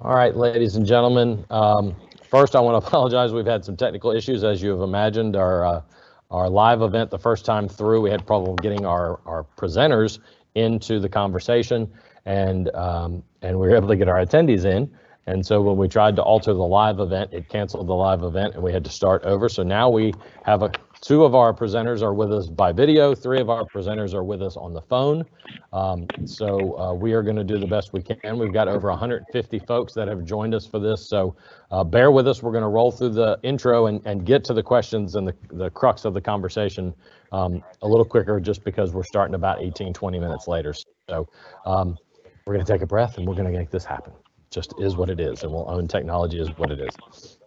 All right, ladies and gentlemen. First, I want to apologize. We've had some technical issues, as you have imagined. Our live event, the first time through, we had problem getting our presenters into the conversation, and we were able to get our attendees in. And so when we tried to alter the live event, it canceled the live event, and we had to start over. So now we have two of our presenters are with us by video, three of our presenters are with us on the phone. So we are going to do the best we can. We've got over 150 folks that have joined us for this, so bear with us. We're going to roll through the intro and get to the questions and the crux of the conversation a little quicker, just because we're starting about 18-20 minutes later. So we're going to take a breath and we're going to make this happen. Just is what it is, and we'll own technology is what it is.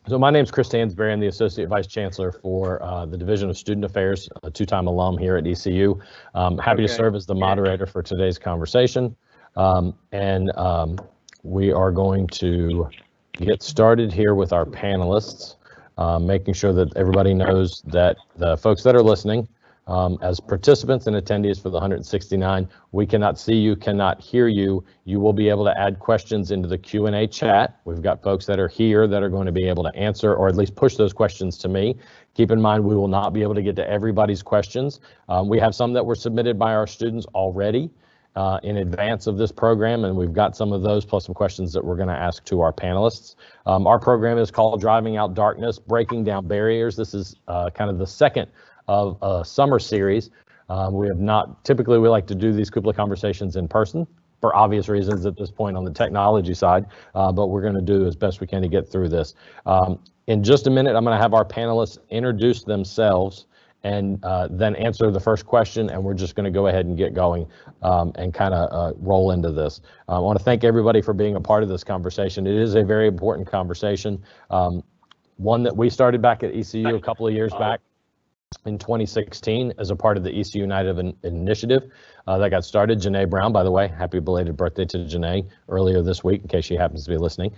So my name is Chris Tansberry. I'm the Associate Vice Chancellor for the Division of Student Affairs, a two-time alum here at ECU. Happy to serve as the moderator for today's conversation. We are going to get started here with our panelists, making sure that everybody knows that the folks that are listening, as participants and attendees for the 169, we cannot see you, cannot hear you. You will be able to add questions into the Q&A chat. We've got folks that are here that are going to be able to answer, or at least push those questions to me. Keep in mind, we will not be able to get to everybody's questions. We have some that were submitted by our students already in advance of this program, and we've got some of those plus some questions that we're going to ask to our panelists. Our program is called Driving Out Darkness, Breaking Down Barriers. This is kind of the second of a summer series. We have not, typically we like to do these Cupola Conversations in person for obvious reasons at this point on the technology side, but we're going to do as best we can to get through this. In just a minute, I'm going to have our panelists introduce themselves and then answer the first question, and we're just going to go ahead and get going and kind of roll into this. I want to thank everybody for being a part of this conversation. It is a very important conversation, one that we started back at ECU a couple of years back in 2016 as a part of the ECU United initiative that got started. Janae Brown, by the way, happy belated birthday to Janae earlier this week, in case she happens to be listening.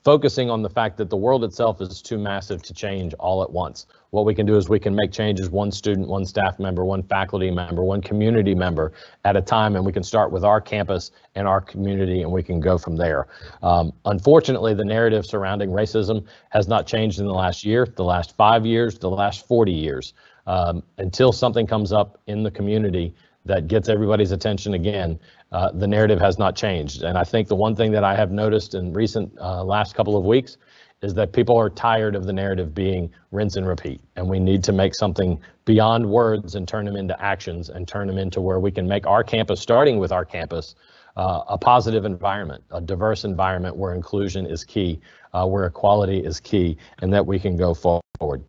Focusing on the fact that the world itself is too massive to change all at once. What we can do is we can make changes one student, one staff member, one faculty member, one community member at a time, and we can start with our campus and our community, and we can go from there. Unfortunately, the narrative surrounding racism has not changed in the last year, the last 5 years, the last 40 years, until something comes up in the community that gets everybody's attention again. The narrative has not changed. And I think the one thing that I have noticed in recent last couple of weeks is that people are tired of the narrative being rinse and repeat. And we need to make something beyond words and turn them into actions and turn them into where we can make our campus, starting with our campus, a positive environment, a diverse environment where inclusion is key, where equality is key, and that we can go forward.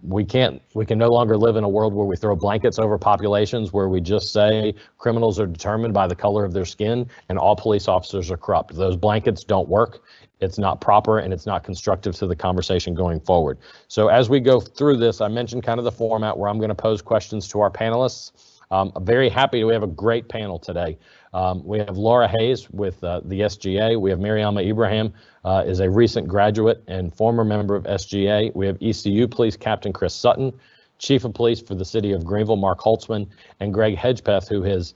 We can no longer live in a world where we throw blankets over populations, where we just say criminals are determined by the color of their skin and all police officers are corrupt. Those blankets don't work. It's not proper, and it's not constructive to the conversation going forward. So as we go through this, I mentioned kind of the format where I'm going to pose questions to our panelists. I'm very happy we have a great panel today. We have Laura Hayes with the SGA. We have Mariama Ibrahim, is a recent graduate and former member of SGA. We have ECU Police Captain Chris Sutton, Chief of Police for the City of Greenville, Mark Holtzman, and Greg Hedgepeth, who has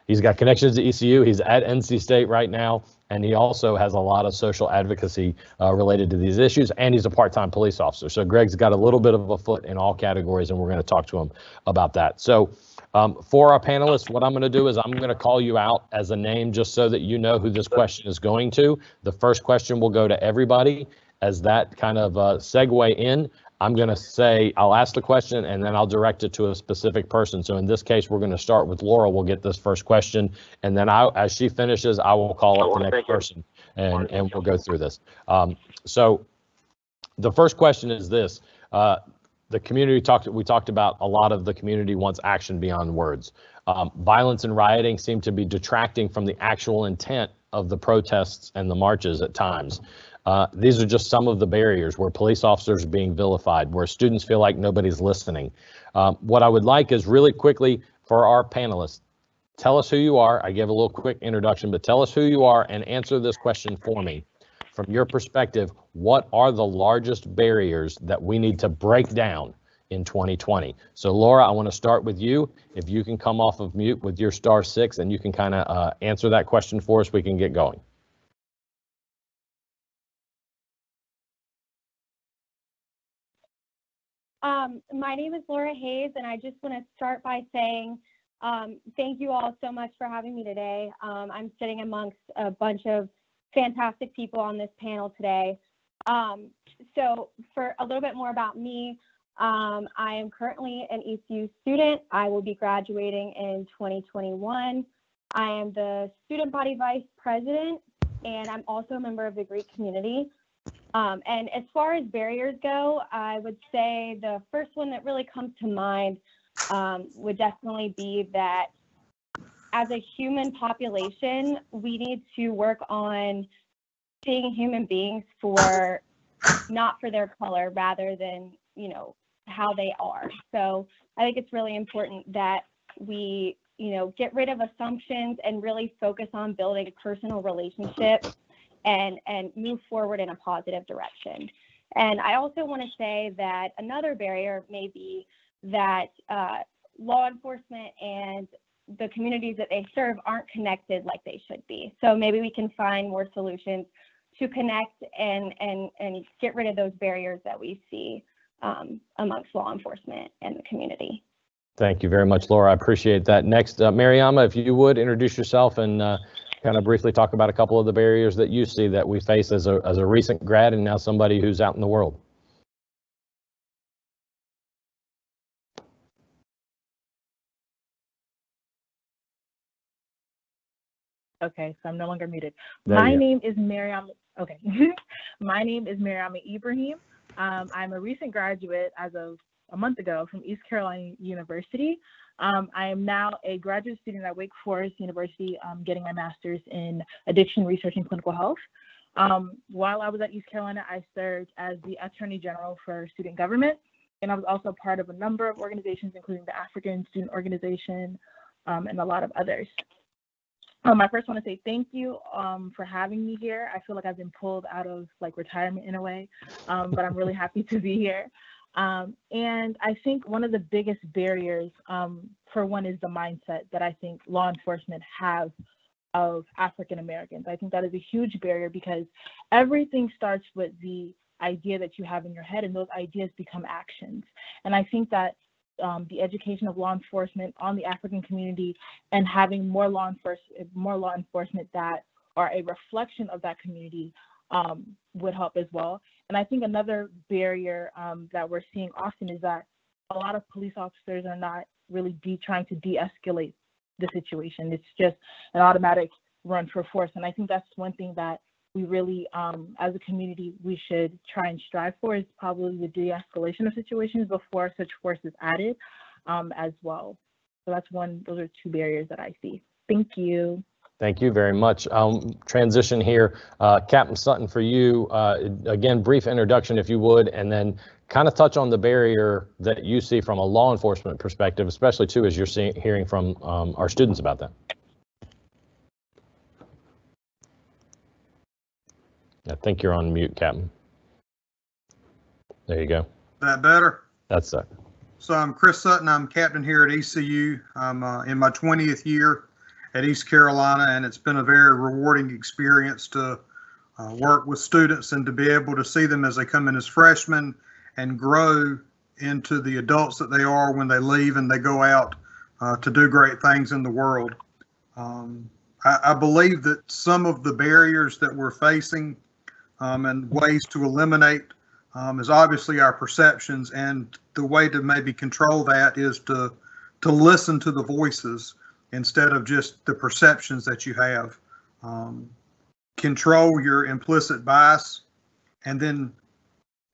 he's got connections to ECU. He's at NC State right now, and he also has a lot of social advocacy related to these issues, and he's a part-time police officer. So Greg's got a little bit of a foot in all categories, and we're going to talk to him about that. So for our panelists, what I'm going to do is I'm going to call you out as a name just so that you know who this question is going to. The first question will go to everybody. As that kind of segue in, I'm going to say, I'll ask the question and then I'll direct it to a specific person. So in this case, we're going to start with Laura. We'll get this first question, and then as she finishes, I will call up the next person and we'll go through this. So the first question is this. The community we talked about a lot of the community wants action beyond words. Violence and rioting seem to be detracting from the actual intent of the protests and the marches at times. These are just some of the barriers where police officers are being vilified, where students feel like nobody's listening. What I would like is really quickly for our panelists, tell us who you are. I gave a little quick introduction, but tell us who you are and answer this question for me. From your perspective, what are the largest barriers that we need to break down in 2020? So Laura, I want to start with you. If you can come off of mute with your *6 and you can kind of answer that question for us, we can get going. My name is Laura Hayes, and I just want to start by saying thank you all so much for having me today. I'm sitting amongst a bunch of fantastic people on this panel today. So for a little bit more about me, I am currently an ECU student. I will be graduating in 2021. I am the student body vice president, and I'm also a member of the Greek community. And as far as barriers go, I would say the first one that really comes to mind would definitely be that as a human population, we need to work on seeing human beings for not for their color rather than, you know, how they are. So I think it's really important that we, you know, get rid of assumptions and really focus on building personal relationships and move forward in a positive direction. And I also want to say that another barrier may be that law enforcement and the communities that they serve aren't connected like they should be. So maybe we can find more solutions to connect and get rid of those barriers that we see amongst law enforcement and the community. Thank you very much, Laura. I appreciate that. Next, Mariama, if you would introduce yourself and kind of briefly talk about a couple of the barriers that you see that we face as a recent grad and now somebody who's out in the world. Okay, so I'm no longer muted. My name is Mariama. Okay, my name is Mariama Ibrahim. I'm a recent graduate as of a month ago from East Carolina University. I am now a graduate student at Wake Forest University, getting my master's in addiction research and clinical health. While I was at East Carolina, I served as the Attorney General for Student Government, and I was also part of a number of organizations, including the African Student Organization and a lot of others. I first want to say thank you for having me here. I feel like I've been pulled out of like retirement in a way, but I'm really happy to be here. And I think one of the biggest barriers, for one, is the mindset that I think law enforcement have of African Americans. I think that is a huge barrier because everything starts with the idea that you have in your head, and those ideas become actions. And I think that the education of law enforcement on the African community and having more law enforcement that are a reflection of that community would help as well. And I think another barrier that we're seeing often is that a lot of police officers are not really trying to de-escalate the situation. It's just an automatic run for force. And I think that's one thing that we really, as a community, we should try and strive for, is probably the de-escalation of situations before such force is added as well. So that's those are two barriers that I see. Thank you. Thank you very much. Transition here. Captain Sutton, for you, again, brief introduction, if you would, and then kind of touch on the barrier that you see from a law enforcement perspective, especially too, as you're hearing from our students about that. I think you're on mute, Captain. There you go. That better? That's it. So I'm Chris Sutton. I'm captain here at ECU. I'm in my 20th year at East Carolina, and it's been a very rewarding experience to work with students and to be able to see them as they come in as freshmen and grow into the adults that they are when they leave and they go out to do great things in the world. I believe that some of the barriers that we're facing and ways to eliminate is obviously our perceptions, and the way to maybe control that is to listen to the voices instead of just the perceptions that you have. Control your implicit bias, and then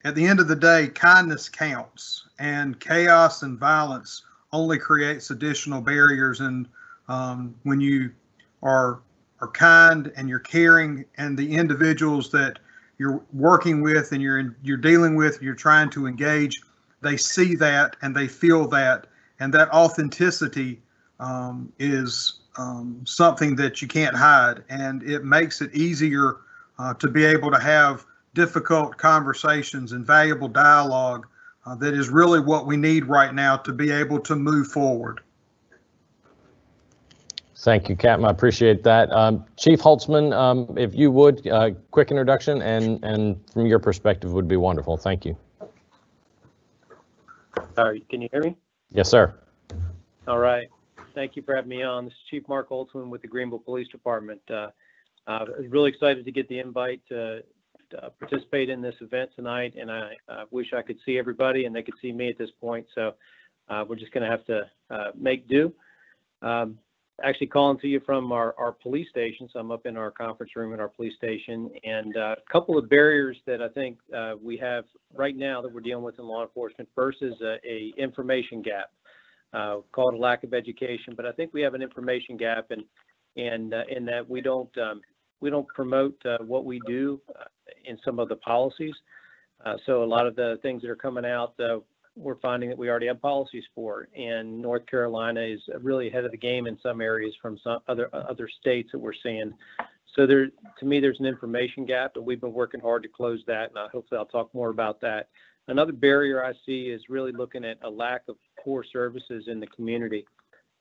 at the end of the day, kindness counts, and chaos and violence only creates additional barriers. And when you are kind and you're caring, and the individuals that you're working with and you're dealing with, you're trying to engage, they see that and they feel that, and that authenticity is something that you can't hide, and it makes it easier to be able to have difficult conversations and valuable dialogue that is really what we need right now to be able to move forward. Thank you, Captain. I appreciate that. Chief Holtzman, if you would, quick introduction and from your perspective would be wonderful. Thank you. Can you hear me? Yes, sir. All right. Thank you for having me on. This is Chief Mark Holtzman with the Greenville Police Department. I was really excited to get the invite to participate in this event tonight, and I wish I could see everybody and they could see me at this point. So we're just going to have to make do. Actually calling to you from our police station. So I'm up in our conference room at our police station, and a couple of barriers that I think we have right now that we're dealing with in law enforcement. First is a information gap. Call it a lack of education, but I think we have an information gap, and in that we don't promote what we do in some of the policies. So a lot of the things that are coming out, we're finding that we already have policies for, and North Carolina is really ahead of the game in some areas from some other states that we're seeing. So to me, there's an information gap, and we've been working hard to close that, and hopefully I'll talk more about that. Another barrier I see is really looking at a lack of core services in the community.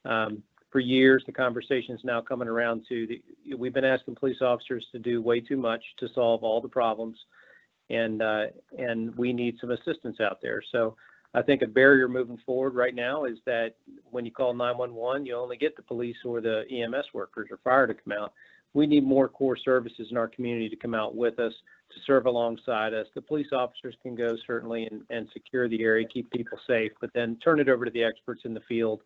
For years, the conversation is now coming around to we've been asking police officers to do way too much to solve all the problems, and we need some assistance out there. So I think a barrier moving forward right now is that when you call 911, you only get the police or the EMS workers or fire to come out. We need more core services in our community to come out with us, to serve alongside us. The police officers can go certainly and secure the area, keep people safe, but then turn it over to the experts in the field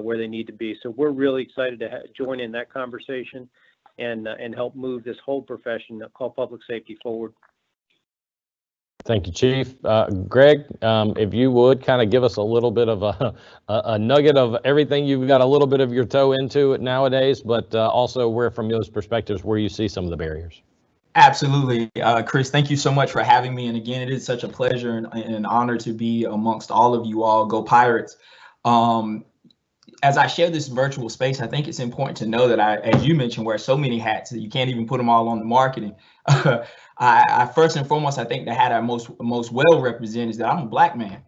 where they need to be. So we're really excited to join in that conversation and help move this whole profession called public safety forward. Thank you, Chief. Greg, if you would kind of give us a little bit of a nugget of everything you've got a little bit of your toe into it nowadays, but also where from those perspectives where you see some of the barriers. Absolutely. Chris, thank you so much for having me. And again, it is such a pleasure and an honor to be amongst all of you all. Go Pirates. As I share this virtual space, I think it's important to know that I, as you mentioned, wear so many hats that you can't even put them all on the marketing. I first and foremost, I think the hat I most well represent is that I'm a Black man.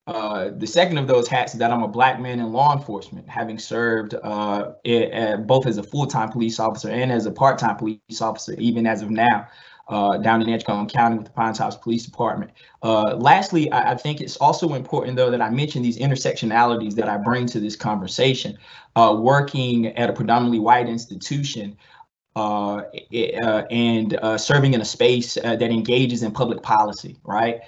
The second of those hats is that I'm a Black man in law enforcement, having served both as a full-time police officer and as a part-time police officer, even as of now, down in Edgecombe County with the Pine Tops Police Department. Lastly, I think it's also important, though, that I mention these intersectionalities that I bring to this conversation. Working at a predominantly white institution, and serving in a space that engages in public policy, right?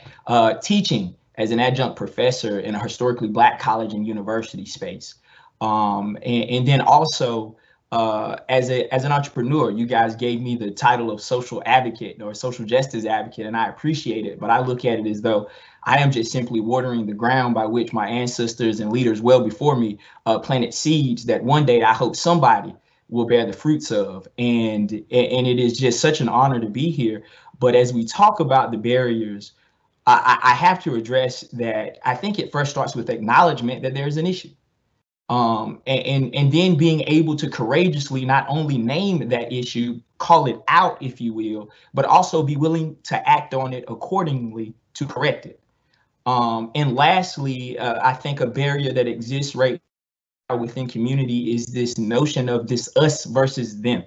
Teaching as an adjunct professor in a historically Black college and university space. And then also as an entrepreneur, you guys gave me the title of social advocate or social justice advocate, and I appreciate it, but I look at it as though I am just simply watering the ground by which my ancestors and leaders well before me planted seeds that one day I hope somebody will bear the fruits of. And it is just such an honor to be here. But as we talk about the barriers, I have to address that I think it first starts with acknowledgement that there's an issue. And then being able to courageously not only name that issue, call it out, if you will, but also be willing to act on it accordingly to correct it. And lastly, I think a barrier that exists right within community is this notion of this us versus them.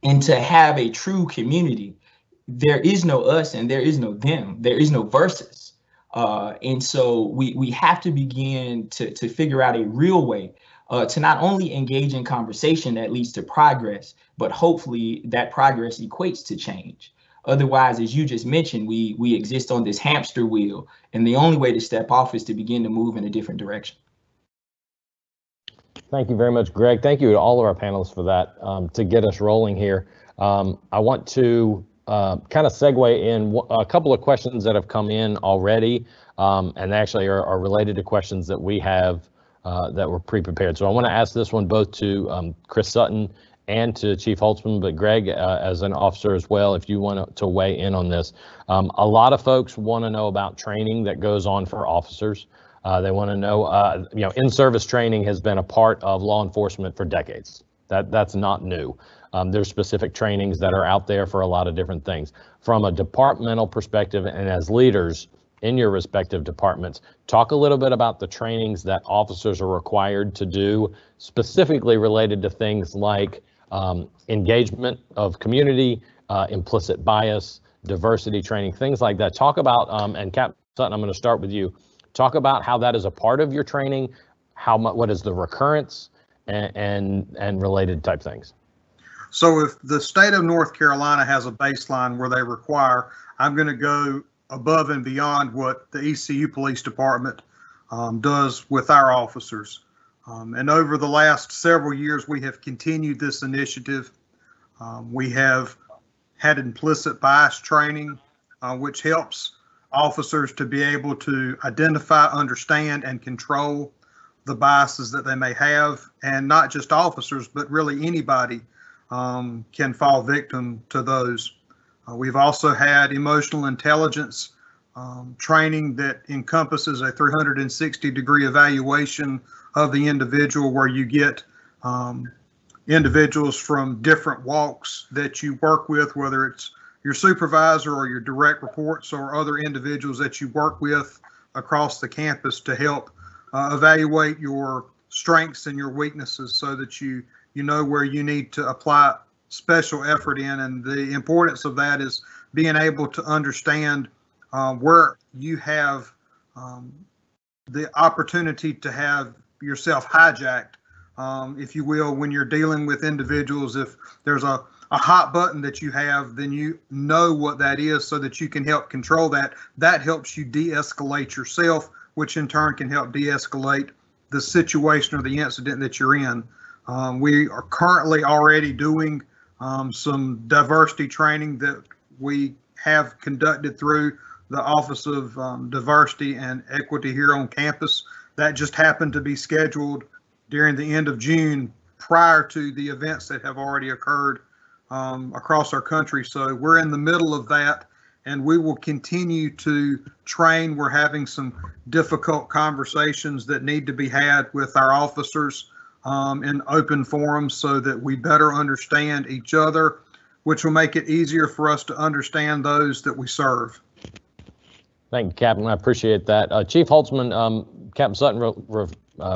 And to have a true community, there is no us and there is no them. There is no versus. And so we have to begin to figure out a real way to not only engage in conversation that leads to progress, but hopefully that progress equates to change. Otherwise, as you just mentioned, we exist on this hamster wheel, and the only way to step off is to begin to move in a different direction. Thank you very much, Greg. Thank you to all of our panelists for that. To get us rolling here, I want to kind of segue in a couple of questions that have come in already, and actually are related to questions that we have that were pre-prepared. So I want to ask this one both to Chris Sutton and to Chief Holtzman, but Greg, as an officer as well, if you want to weigh in on this. A lot of folks want to know about training that goes on for officers. They want to know, in-service training has been a part of law enforcement for decades. That's not new. There's specific trainings that are out there for a lot of different things. From a departmental perspective and as leaders in your respective departments, talk a little bit about the trainings that officers are required to do, specifically related to things like engagement of community, implicit bias, diversity training, things like that. Talk about, and Cap Sutton, I'm going to start with you. Talk about how that is a part of your training, what is the recurrence, and related type things. So if the state of North Carolina has a baseline where they require, I'm going to go above and beyond what the ECU Police Department does with our officers. And over the last several years, we have continued this initiative. We have had implicit bias training, which helps officers to be able to identify, understand, and control the biases that they may have. And not just officers, but really anybody can fall victim to those. We've also had emotional intelligence training that encompasses a 360-degree evaluation of the individual, where you get individuals from different walks that you work with, whether it's your supervisor or your direct reports or other individuals that you work with across the campus, to help evaluate your strengths and your weaknesses, so that you know where you need to apply special effort in. And the importance of that is being able to understand where you have the opportunity to have yourself hijacked, if you will, when you're dealing with individuals. If there's a hot button that you have, then you know what that is, so that you can help control that. That helps you de-escalate yourself, which in turn can help de-escalate the situation or the incident that you're in. We are currently already doing some diversity training that we have conducted through the Office of Diversity and Equity here on campus. That just happened to be scheduled during the end of June, prior to the events that have already occurred across our country. So we're in the middle of that, and we will continue to train. We're having some difficult conversations that need to be had with our officers in open forums, so that we better understand each other, which will make it easier for us to understand those that we serve. Thank you, Captain. I appreciate that. Chief Holtzman, Captain Sutton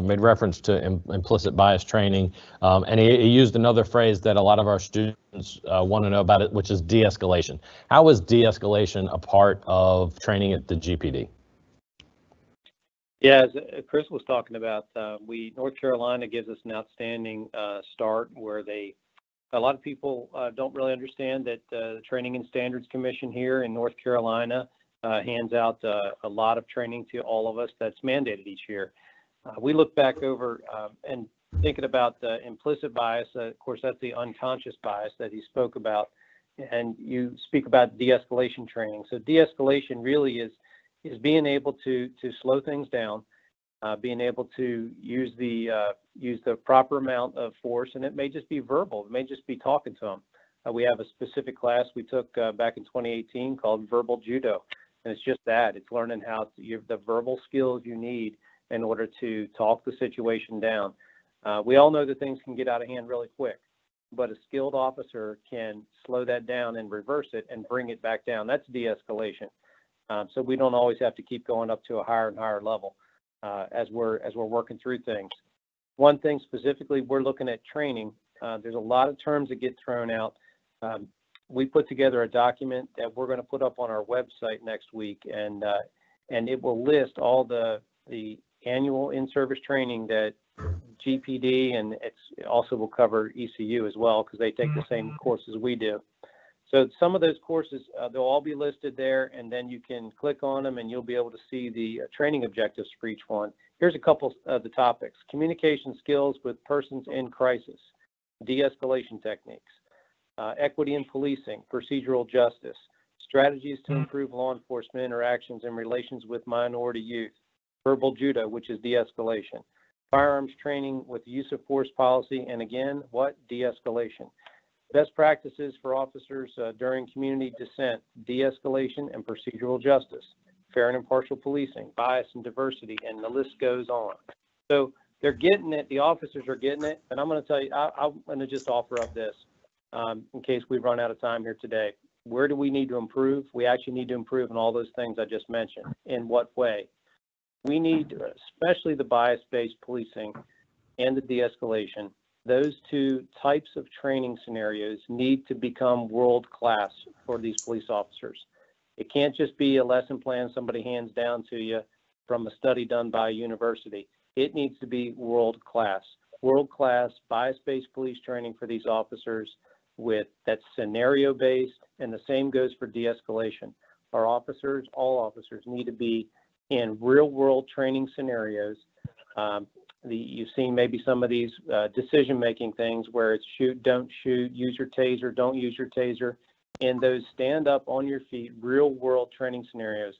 made reference to implicit bias training, and he used another phrase that a lot of our students want to know about, it, which is de-escalation. How is de-escalation a part of training at the GPD? Yeah, as Chris was talking about, North Carolina gives us an outstanding start, where a lot of people don't really understand that the Training and Standards Commission here in North Carolina hands out a lot of training to all of us that's mandated each year. We look back over and thinking about the implicit bias. Of course, that's the unconscious bias that he spoke about. And you speak about de-escalation training. So de-escalation really is being able to slow things down, being able to use the proper amount of force, and it may just be verbal. It may just be talking to them. We have a specific class we took back in 2018 called Verbal Judo, and it's just that. It's learning how the verbal skills you need in order to talk the situation down. We all know that things can get out of hand really quick, but a skilled officer can slow that down and reverse it and bring it back down. That's de-escalation. So we don't always have to keep going up to a higher and higher level as we're working through things. One thing specifically, we're looking at training. There's a lot of terms that get thrown out. We put together a document that we're going to put up on our website next week, and it will list all the annual in-service training that GPD, and it also will cover ECU as well, because they take the same courses we do. So some of those courses, they'll all be listed there, and then you can click on them and you'll be able to see the training objectives for each one. Here's a couple of the topics: communication skills with persons in crisis, de-escalation techniques, equity in policing, procedural justice, strategies to improve law enforcement interactions and relations with minority youth, verbal judo, which is de-escalation, firearms training with use of force policy, and again, what? De-escalation. Best practices for officers during community dissent, de-escalation and procedural justice, fair and impartial policing, bias and diversity, and the list goes on. So they're getting it, the officers are getting it, and I'm going to tell you, I'm going to just offer up this in case we run out of time here today. Where do we need to improve? We actually need to improve in all those things I just mentioned. In what way? We need, especially the bias-based policing and the de-escalation, those two types of training scenarios need to become world-class for these police officers. It can't just be a lesson plan somebody hands down to you from a study done by a university. It needs to be world-class bias-based police training for these officers that's scenario-based, and the same goes for de-escalation. Our officers, all officers, need to be in real-world training scenarios. You've seen maybe some of these decision-making things where it's shoot, don't shoot, use your taser, don't use your taser, and those stand up on your feet, real-world training scenarios.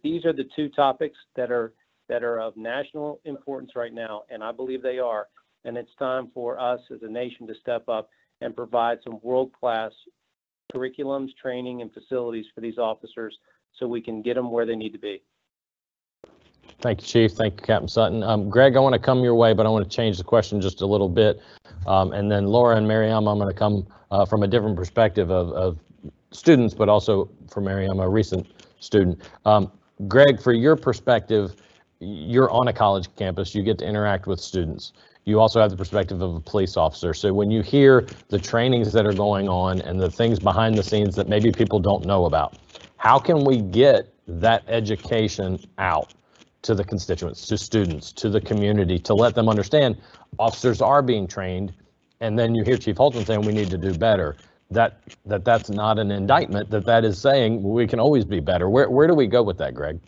These are the two topics that are of national importance right now, and I believe they are. And it's time for us as a nation to step up and provide some world-class curriculums, training, and facilities for these officers so we can get them where they need to be. Thank you, Chief. Thank you, Captain Sutton. Greg, I want to come your way, but I want to change the question just a little bit. And then Laura and Mariam, I'm going to come from a different perspective of students, but also for Mariam, a recent student. Greg, for your perspective, you're on a college campus, you get to interact with students. You also have the perspective of a police officer. So when you hear the trainings that are going on and the things behind the scenes that maybe people don't know about, how can we get that education out to the constituents, to students, to the community, to let them understand officers are being trained? And then you hear Chief Holtzman saying we need to do better. That's not an indictment, that is saying we can always be better. Where do we go with that, Greg?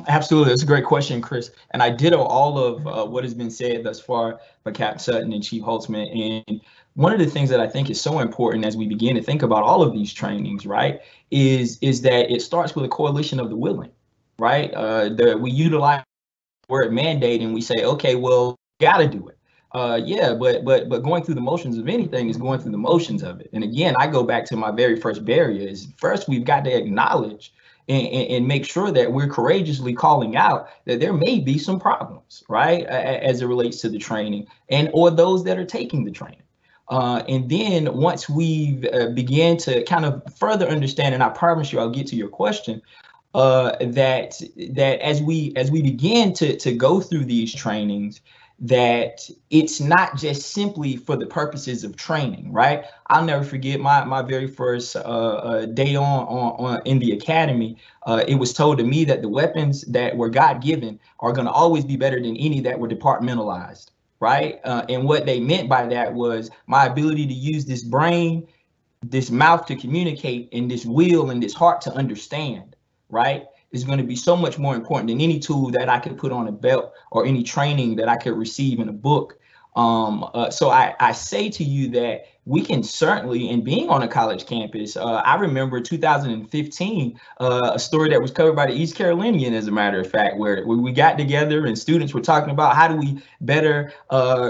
Absolutely. That's a great question, Chris. And I ditto all of what has been said thus far by Captain Sutton and Chief Holtzman. And one of the things that I think is so important as we begin to think about all of these trainings, right, is that it starts with a coalition of the willing, right? We utilize the word mandate and we say, okay, well, got to do it. Yeah, but going through the motions of anything is going through the motions of it. And again, I go back to my very first barrier is first we've got to acknowledge and make sure that we're courageously calling out that there may be some problems, right, as it relates to the training and or those that are taking the training. And then once we've began to kind of further understand, and I promise you I'll get to your question, that as we begin to go through these trainings, that it's not just simply for the purposes of training, right? I'll never forget my very first day on in the academy. It was told to me that the weapons that were God-given are going to always be better than any that were departmentalized, right? And what they meant by that was my ability to use this brain, this mouth to communicate, and this will and this heart to understand, right, is going to be so much more important than any tool that I could put on a belt or any training that I could receive in a book. So I say to you that we can certainly, and being on a college campus, I remember 2015, a story that was covered by the East Carolinian, as a matter of fact, where we got together and students were talking about how do we better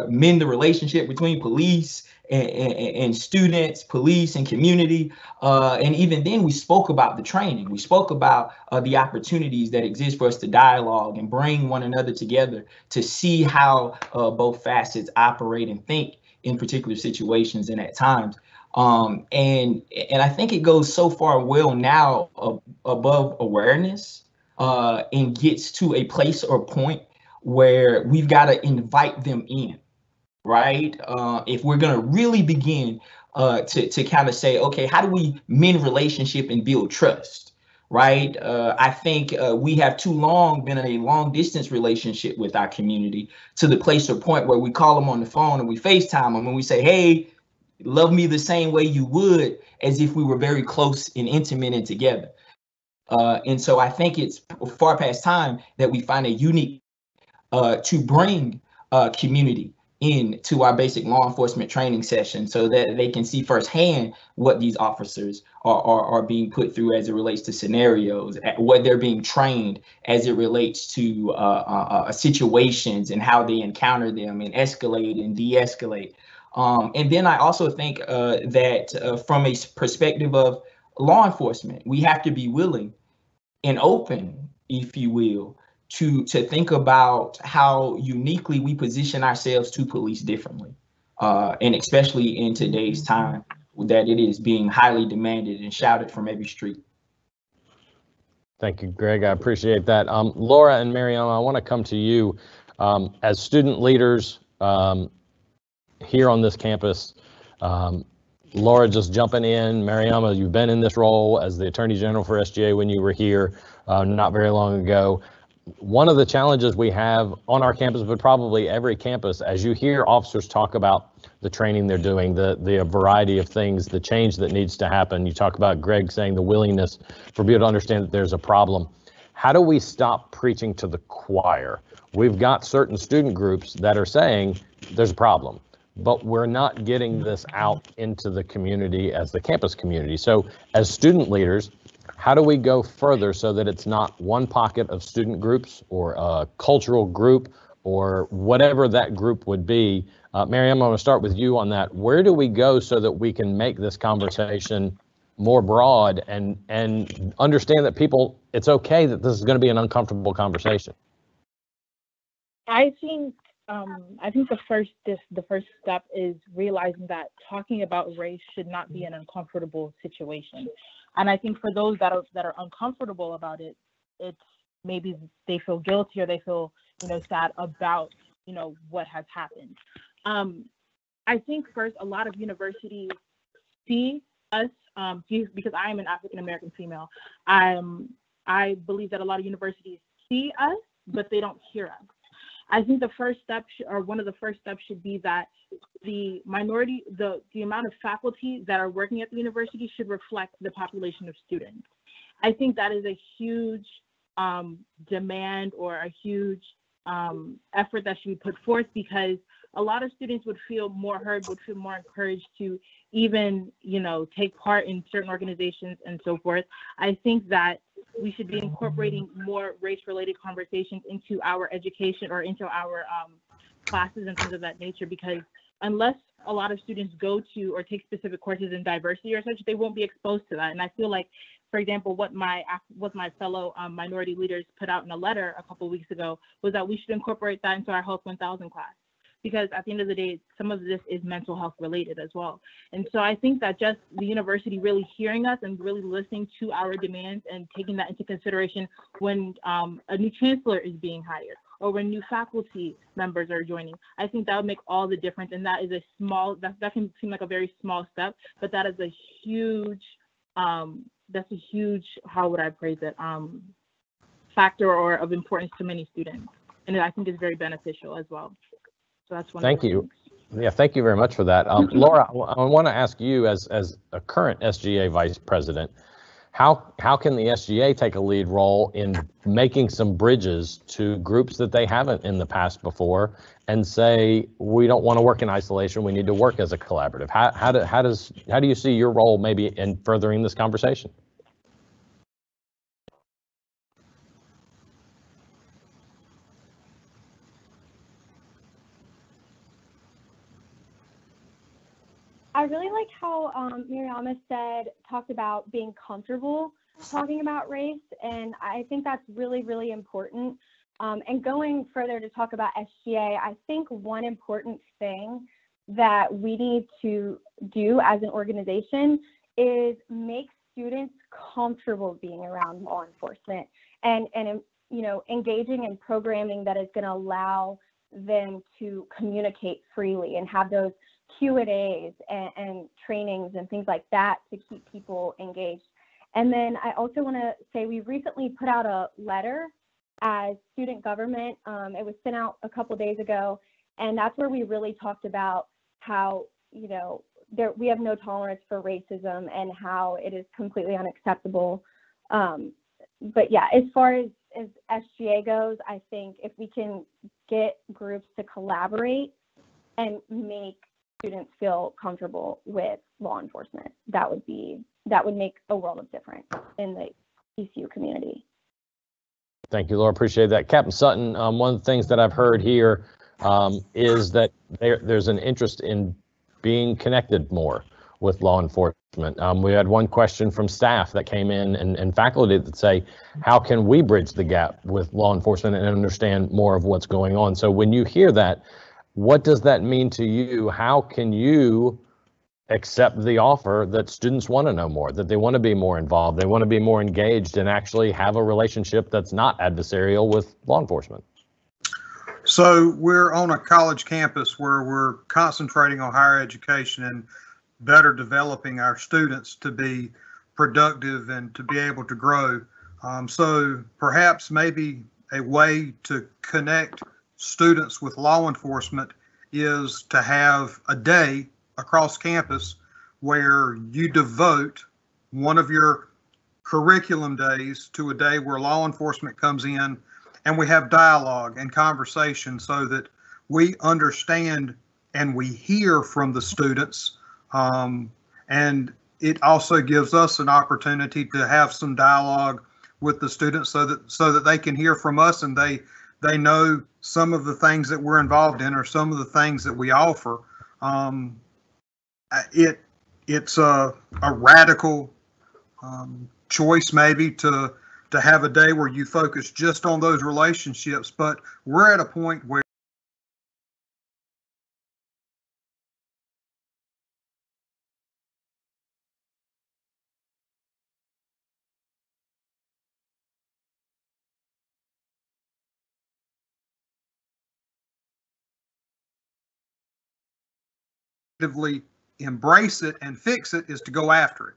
mend the relationship between police and students, police, and community. And even then we spoke about the training. We spoke about the opportunities that exist for us to dialogue and bring one another together to see how both facets operate and think in particular situations and at times. And I think it goes so far well now above awareness and gets to a place or point where we've got to invite them in. Right? If we're going to really begin to kind of say, okay, how do we mend relationship and build trust? Right? I think we have too long been in a long distance relationship with our community to the place or point where we call them on the phone and we FaceTime them and we say, hey, love me the same way you would as if we were very close and intimate and together. And so I think it's far past time that we find a unique to bring community into our basic law enforcement training session so that they can see firsthand what these officers are being put through as it relates to scenarios, what they're being trained as it relates to situations and how they encounter them and escalate and de-escalate. And then I also think that from a perspective of law enforcement, we have to be willing and open, if you will, to think about how uniquely we position ourselves to police differently, and especially in today's time that it is being highly demanded and shouted from every street. Thank you, Greg. I appreciate that. Laura and Mariam, I want to come to you as student leaders here on this campus. Laura, just jumping in. Mariam, you've been in this role as the Attorney General for SGA when you were here not very long ago. one of the challenges we have on our campus, but probably every campus, as you hear officers talk about the training they're doing, the variety of things, the change that needs to happen. You talk about Greg saying the willingness for people to understand that there's a problem. How do we stop preaching to the choir? We've got certain student groups that are saying there's a problem, but we're not getting this out into the community as the campus community. So as student leaders, how do we go further so that it's not one pocket of student groups or a cultural group or whatever that group would be? Mary, I'm going to start with you on that. Where do we go so that we can make this conversation more broad and understand that people, it's okay that this is going to be an uncomfortable conversation? I think the first step is realizing that talking about race should not be an uncomfortable situation. And I think for those that are uncomfortable about it, it's maybe they feel guilty or they feel, sad about, what has happened. I think first, a lot of universities see us, because I am an African American female. I believe that a lot of universities see us, but they don't hear us. I think the first step, or one of the first steps, should be that the minority, the amount of faculty that are working at the university should reflect the population of students. I think that is a huge demand or a huge effort that should be put forth, because a lot of students would feel more heard, would feel more encouraged to even, take part in certain organizations and so forth. I think that we should be incorporating more race-related conversations into our education or into our classes and things of that nature, because unless a lot of students go to or take specific courses in diversity or such, they won't be exposed to that. And I feel like, for example, what my fellow minority leaders put out in a letter a couple of weeks ago was that we should incorporate that into our Health 1000 class, because at the end of the day, some of this is mental health related as well. And so I think that just the university really hearing us and really listening to our demands and taking that into consideration when a new chancellor is being hired or when new faculty members are joining, I think that would make all the difference. And that is that can seem like a very small step, but that is a huge, how would I phrase it, factor or of importance to many students. And I think it's very beneficial as well. So that's one. Thank you. Yeah, thank you very much for that. Laura, I want to ask you, as a current SGA vice president, how can the SGA take a lead role in making some bridges to groups that they haven't in the past before and say, we don't want to work in isolation, we need to work as a collaborative? How do you see your role maybe in furthering this conversation? I really like how Miriam talked about being comfortable talking about race, and I think that's really, really important. And going further to talk about SGA, I think one important thing that we need to do as an organization is make students comfortable being around law enforcement and engaging in programming that is going to allow them to communicate freely and have those Q&As and trainings and things like that to keep people engaged. And then I also want to say we recently put out a letter as student government. It was sent out a couple days ago, and that's where we really talked about how, we have no tolerance for racism and how it is completely unacceptable. But yeah, as far as SGA goes, I think if we can get groups to collaborate and make students feel comfortable with law enforcement, that would make a world of difference in the ECU community. Thank you, Laura. Appreciate that. Captain Sutton, one of the things that I've heard here is that there's an interest in being connected more with law enforcement. We had one question from staff that came in and faculty that say, how can we bridge the gap with law enforcement and understand more of what's going on? So when you hear that, what does that mean to you? How can you accept the offer that students want to know more, that they want to be more involved, they want to be more engaged and actually have a relationship that's not adversarial with law enforcement? So we're on a college campus where we're concentrating on higher education and better developing our students to be productive and to be able to grow. So perhaps maybe a way to connect students with law enforcement is to have a day across campus where you devote one of your curriculum days to a day where law enforcement comes in and we have dialogue and conversation so that we understand and we hear from the students. And it also gives us an opportunity to have some dialogue with the students so that they can hear from us and they know some of the things that we're involved in or some of the things that we offer. It's a radical choice maybe to have a day where you focus just on those relationships, but we're at a point where actively embrace it and fix it is to go after it.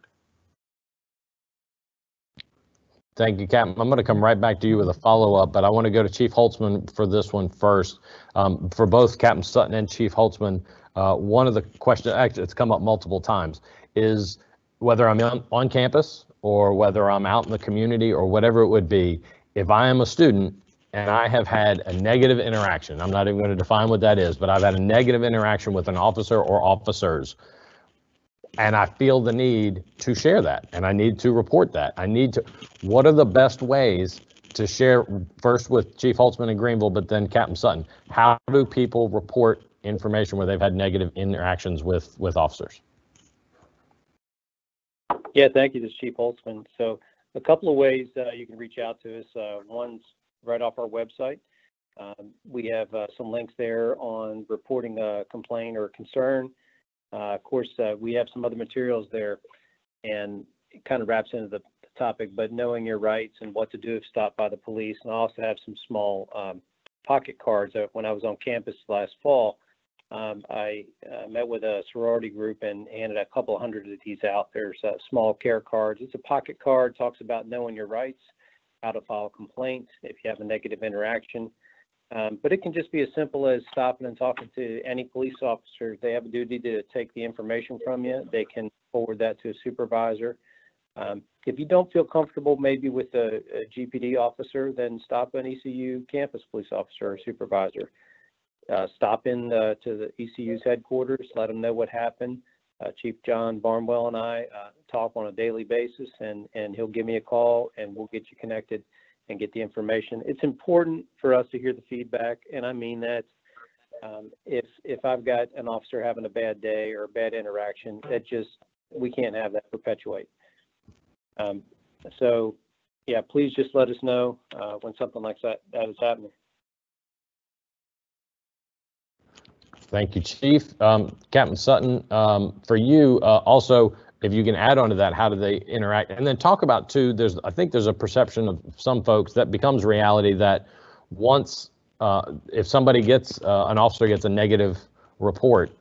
Thank you, Captain. I'm going to come right back to you with a follow-up, but I want to go to Chief Holtzman for this one first. For both Captain Sutton and Chief Holtzman, one of the questions, actually it's come up multiple times, is whether I'm on campus or whether I'm out in the community or whatever it would be, if I am a student and I have had a negative interaction, I'm not even going to define what that is, but I've had a negative interaction with an officer or officers, and I feel the need to share that, and I need to report that. What are the best ways to share, first with Chief Holtzman in Greenville, but then Captain Sutton? How do people report information where they've had negative interactions with officers? Yeah, thank you. This is Chief Holtzman. So a couple of ways you can reach out to us. One's right off our website. We have some links there on reporting a complaint or concern. Of course, we have some other materials there, and it kind of wraps into the topic, but knowing your rights and what to do if stopped by the police. And I also have some small pocket cards. When I was on campus last fall, I met with a sorority group and handed a couple hundred of these out. There's small care cards. It's a pocket card, talks about knowing your rights, how to file a complaint if you have a negative interaction. But it can just be as simple as stopping and talking to any police officer. They have a duty to take the information from you. They can forward that to a supervisor. If you don't feel comfortable maybe with a GPD officer, then stop an ECU campus police officer or supervisor. Stop in to the ECU's headquarters, let them know what happened. Chief John Barnwell and I talk on a daily basis, and he'll give me a call and we'll get you connected and get the information. It's important for us to hear the feedback, and I mean that. If I've got an officer having a bad day or a bad interaction, we can't have that perpetuate. So yeah, please just let us know when something like that is happening. Thank you, Chief. Captain Sutton, for you, also, if you can add on to that, how do they interact? And then talk about, too, I think there's a perception of some folks that becomes reality that once, if somebody an officer gets a negative report,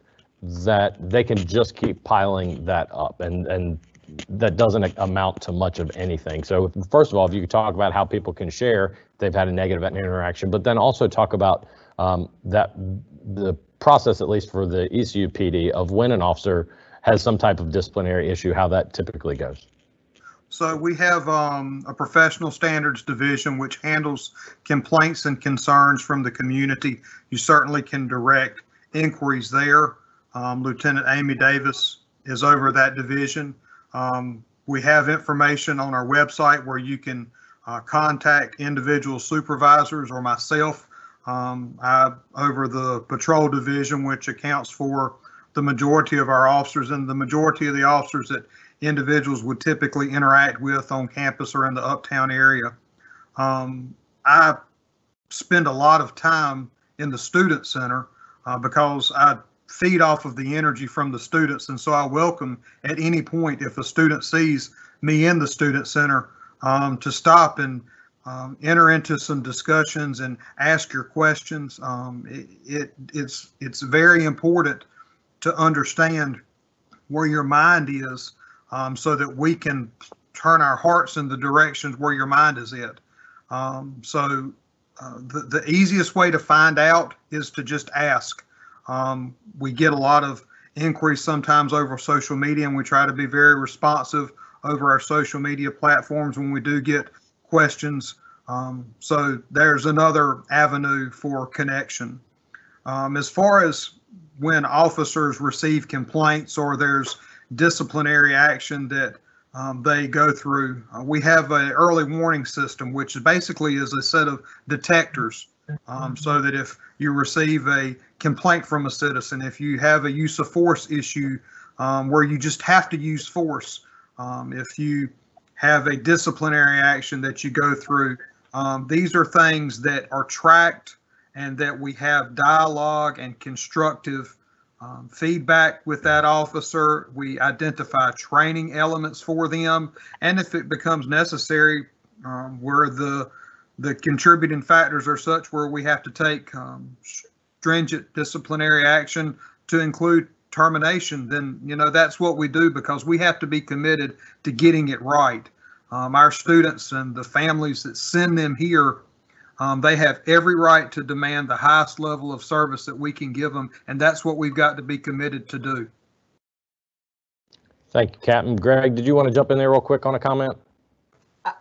that they can just keep piling that up, and that doesn't amount to much of anything. So first of all, if you could talk about how people can share they've had a negative interaction, but then also talk about the process, at least for the ECU PD, of when an officer has some type of disciplinary issue, how that typically goes. So we have a professional standards division which handles complaints and concerns from the community. You certainly can direct inquiries there. Lieutenant Amy Davis is over that division. We have information on our website where you can contact individual supervisors or myself. I'm over the patrol division, which accounts for the majority of our officers and the majority of the officers that individuals would typically interact with on campus or in the uptown area. I spend a lot of time in the student center because I feed off of the energy from the students. And so I welcome at any point, if a student sees me in the student center, to stop and enter into some discussions and ask your questions. It's very important to understand where your mind is so that we can turn our hearts in the directions where your mind is at. So the easiest way to find out is to just ask. We get a lot of inquiries sometimes over social media, and we try to be very responsive over our social media platforms when we do get questions. So there's another avenue for connection. As far as when officers receive complaints or there's disciplinary action that they go through, we have an early warning system, which basically is a set of detectors, so that if you receive a complaint from a citizen, if you have a use of force issue where you just have to use force, if you have a disciplinary action that you go through, these are things that are tracked and that we have dialogue and constructive feedback with that officer. We identify training elements for them, and if it becomes necessary, where the contributing factors are such where we have to take stringent disciplinary action to include termination, then that's what we do, because we have to be committed to getting it right. Our students and the families that send them here, they have every right to demand the highest level of service that we can give them, and that's what we've got to be committed to do. Thank you, Captain. Greg, did you want to jump in there real quick on a comment?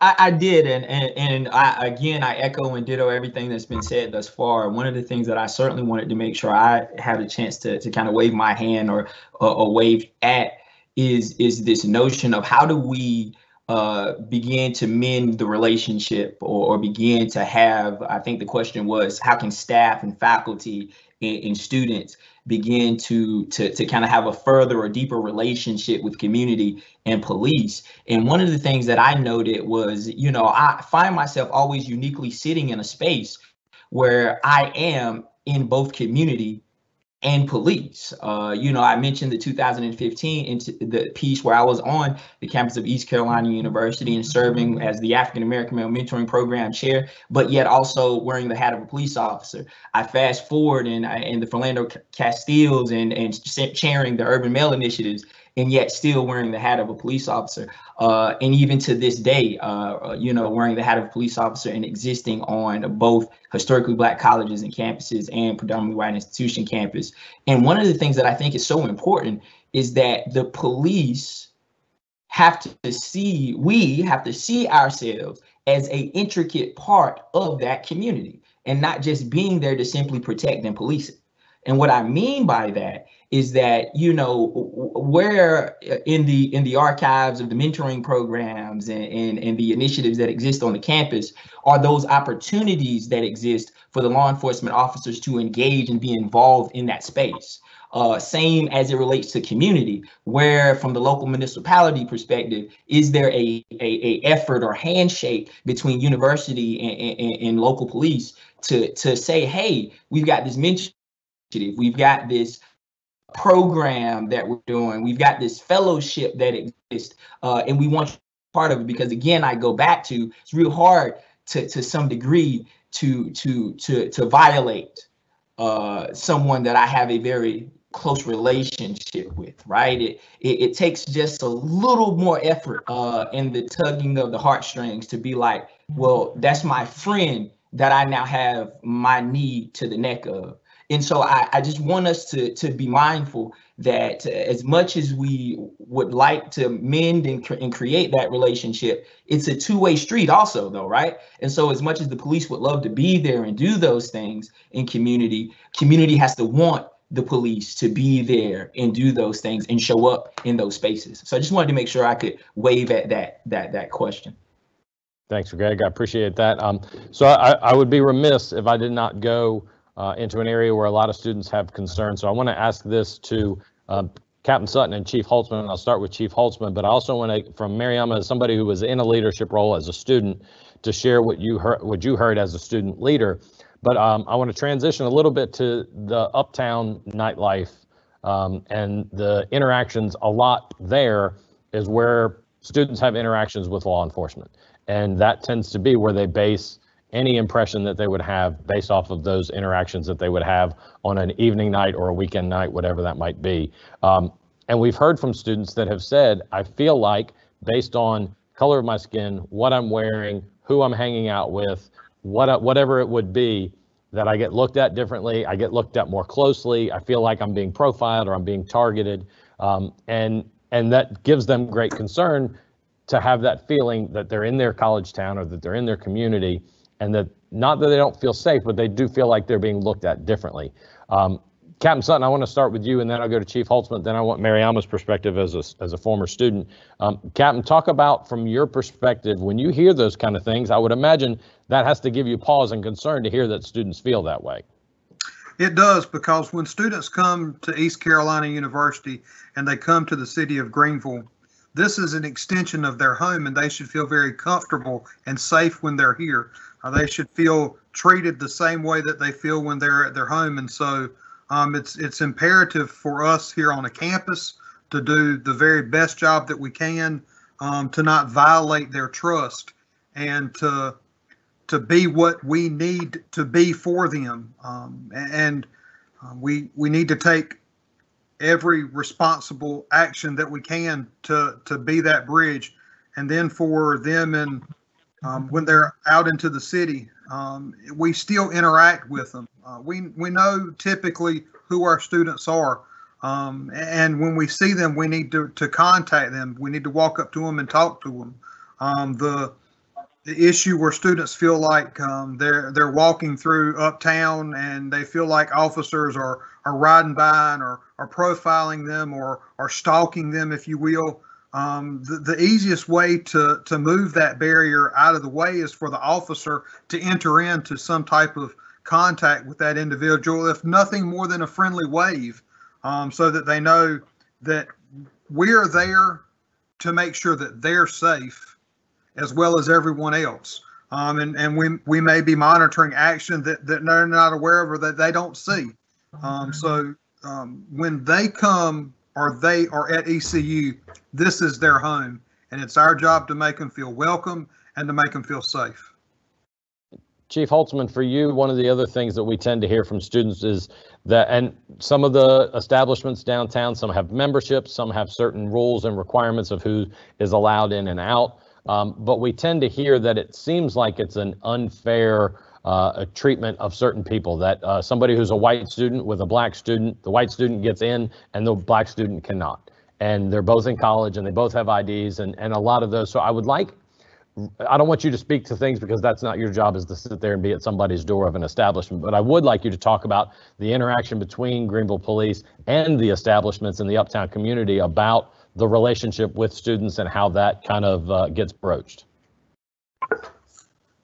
I did, and I echo and ditto everything that's been said thus far. One of the things that I certainly wanted to make sure I had a chance to kind of wave my hand or wave at is this notion of how do we begin to mend the relationship or begin to have, I think the question was, how can staff and faculty and students begin to kind of have a further or deeper relationship with community and police? And one of the things that I noted was, I find myself always uniquely sitting in a space where I am in both community and police. I mentioned the 2015 into the piece where I was on the campus of East Carolina University and serving as the African American Male Mentoring Program chair, but yet also wearing the hat of a police officer. I fast forward in the Philando Castiles and chairing the Urban Male Initiatives, and yet still wearing the hat of a police officer. And even to this day, wearing the hat of a police officer and existing on both historically Black colleges and campuses and predominantly white institution campus. And one of the things that I think is so important is that the police we have to see ourselves as an intricate part of that community and not just being there to simply protect and police it. And what I mean by that is that, where in the archives of the mentoring programs and the initiatives that exist on the campus are those opportunities that exist for the law enforcement officers to engage and be involved in that space. Same as it relates to community, where from the local municipality perspective, is there a effort or handshake between university and local police to say, hey, we've got this mention, we've got this program that we're doing, we've got this fellowship that exists, and we want you to be part of it, because again, I go back to, it's real hard to some degree to violate someone that I have a very close relationship with, right? It takes just a little more effort in the tugging of the heartstrings to be like, well, that's my friend that I now have my knee to the neck of. And so I just want us to be mindful that as much as we would like to mend and create that relationship, it's a two-way street also, though, right? And so as much as the police would love to be there and do those things in community has to want the police to be there and do those things and show up in those spaces. So I just wanted to make sure I could wave at that question. Thanks, Greg. I appreciate that. So I would be remiss if I did not go into an area where a lot of students have concerns. So I want to ask this to Captain Sutton and Chief Holtzman. I'll start with Chief Holtzman, but I also want to, from Mariama, as somebody who was in a leadership role as a student, to share what you heard as a student leader. But I want to transition a little bit to the uptown nightlife and the interactions. A lot there is where students have interactions with law enforcement, and that tends to be where they base any impression that they would have based off of those interactions that they would have on an evening night or a weekend night, whatever that might be. And we've heard from students that have said, I feel like based on color of my skin, what I'm wearing, who I'm hanging out with, whatever it would be, that I get looked at differently, I get looked at more closely, I feel like I'm being profiled or I'm being targeted, and that gives them great concern to have that feeling that they're in their college town or that they're in their community, and that not that they don't feel safe, but they do feel like they're being looked at differently. Captain Sutton, I want to start with you, and then I'll go to Chief Holtzman, then I want Mariama's perspective as a former student. Captain, talk about from your perspective, when you hear those kind of things, I would imagine that has to give you pause and concern to hear that students feel that way. It does, because when students come to East Carolina University and they come to the city of Greenville, this is an extension of their home, and they should feel very comfortable and safe when they're here. They should feel treated the same way that they feel when they're at their home. And so it's imperative for us here on a campus to do the very best job that we can, to not violate their trust, and to be what we need to be for them. We need to take every responsible action that we can to be that bridge. And then for them, and when they're out into the city, we still interact with them. We know typically who our students are. And when we see them, we need to contact them. We need to walk up to them and talk to them. The issue where students feel like they're walking through uptown and they feel like officers are riding by and are profiling them or stalking them, if you will. The easiest way to move that barrier out of the way is for the officer to enter into some type of contact with that individual, if nothing more than a friendly wave, so that they know that we're there to make sure that they're safe as well as everyone else. And we may be monitoring action that they're not aware of or that they don't see. So when they come or they are at ECU, this is their home, and it's our job to make them feel welcome and to make them feel safe. Chief Holtzman, for you, one of the other things that we tend to hear from students is that, and some of the establishments downtown, some have memberships, some have certain rules and requirements of who is allowed in and out. But we tend to hear that it seems like it's an unfair treatment of certain people, that somebody who's a white student with a black student, the white student gets in and the black student cannot. And they're both in college and they both have IDs and a lot of those. So I don't want you to speak to things because that's not your job, is to sit there and be at somebody's door of an establishment. But I would like you to talk about the interaction between Greenville Police and the establishments in the Uptown community about the relationship with students and how that kind of gets broached.